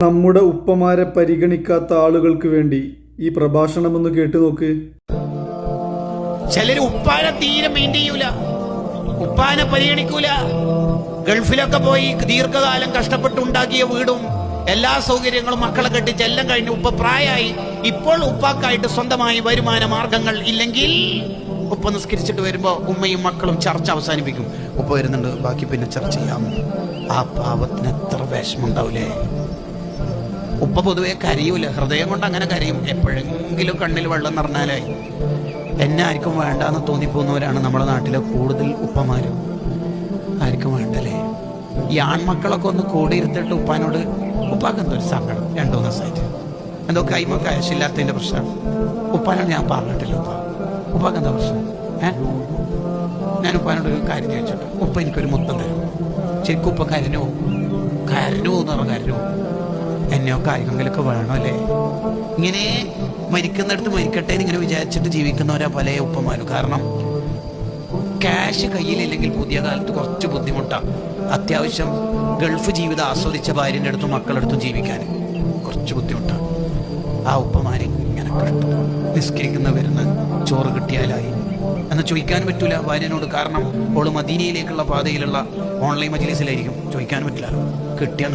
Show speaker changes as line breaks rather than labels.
നമ്മുടെ ഉപ്പമാരെ പരിഗണിക്കാത്ത ആളുകൾക്ക് വേണ്ടി ഈ പ്രഭാഷണമൊന്ന് കേട്ടു നോക്ക്.
ചിലര് ഉപ്പാനെ തീരെ മെയിൻ ചെയ്യൂല, ഉപ്പാനെ പരിഗണിക്കൂല. ഗൾഫിലൊക്കെ പോയി ദീർഘകാലം കഷ്ടപ്പെട്ടുണ്ടാക്കിയ വീടും എല്ലാ സൗകര്യങ്ങളും മക്കളെ കെട്ടിച്ച് എല്ലാം കഴിഞ്ഞ് ഉപ്പ പ്രായമായി. ഇപ്പോൾ ഉപ്പാക്കായിട്ട് സ്വന്തമായി വരുമാന മാർഗങ്ങൾ ഇല്ലെങ്കിൽ ഉപ്പ നിസ്കരിച്ചിട്ട് വരുമ്പോ ഉമ്മയും മക്കളും ചർച്ച അവസാനിപ്പിക്കും. ഉപ്പ വരുന്നുണ്ട്, ബാക്കി പിന്നെ ചർച്ച ചെയ്യാം. ആ പാവത്തിന് എത്ര വിഷമം ഉണ്ടാവൂലേ. ഉപ്പ പൊതുവെ കരയൂല, ഹൃദയം കൊണ്ട് അങ്ങനെ കരയും. എപ്പോഴെങ്കിലും കണ്ണിൽ വെള്ളം നിറഞ്ഞാലായി. എന്നെ ആർക്കും വേണ്ടാന്ന് തോന്നിപ്പോകുന്നവരാണ് നമ്മുടെ നാട്ടിലെ കൂടുതൽ ഉപ്പമാരും. ആർക്കും വേണ്ടല്ലേ. ഈ ആൺമക്കളൊക്കെ ഒന്ന് കൂടി ഇരുത്തിട്ട് ഉപ്പാനോട്, ഉപ്പാക്ക് എന്തോ ഒരു സങ്കടം 2-3 ദിവസമായിട്ട് എന്തോ കൈമ കാശില്ലാത്തതിന്റെ പ്രശ്നം. ഉപ്പാനോട് ഞാൻ പറഞ്ഞിട്ടില്ല, ഉപ്പാക്ക് എന്താ പ്രശ്നം? ഞാൻ ഉപ്പാനോട് ഒരു കാര്യം ചോദിച്ചോട്ടെ, ഉപ്പ എനിക്കൊരു മുത്തം തരും. ശരിക്കും ഉപ്പ കരഞ്ഞു എന്ന് പറഞ്ഞ കരഞ്ഞു. എന്നെയൊക്കെ ആർക്കെങ്കിലൊക്കെ വേണമല്ലേ. ഇങ്ങനെ മരിക്കുന്നിടത്ത് മരിക്കട്ടെ എന്നിങ്ങനെ വിചാരിച്ചിട്ട് ജീവിക്കുന്നവരാ പല ഉപ്പമാരും. കാരണം ക്യാഷ് കയ്യിലില്ലെങ്കിൽ പുതിയ കാലത്ത് കുറച്ച് ബുദ്ധിമുട്ടാണ്. അത്യാവശ്യം ഗൾഫ് ജീവിതം ആസ്വദിച്ച ഭാര്യൻ്റെ അടുത്തും മക്കളുടെ അടുത്തും ജീവിക്കാൻ കുറച്ച് ബുദ്ധിമുട്ടാണ്. ആ ഉപ്പമാരെ ഇങ്ങനെ കഷ്ടം. നിസ്കരിക്കുന്ന വരുന്ന ചോറ് കിട്ടിയാലായി എന്ന് ചോദിക്കാൻ പറ്റൂല ഭാര്യനോട്. കാരണം ഓള് മദീനയിലേക്കുള്ള പാതയിലുള്ള ഓൺലൈൻ മജ്‌ലിസിലായിരിക്കും, ചോദിക്കാൻ പറ്റില്ല. കിട്ടിയ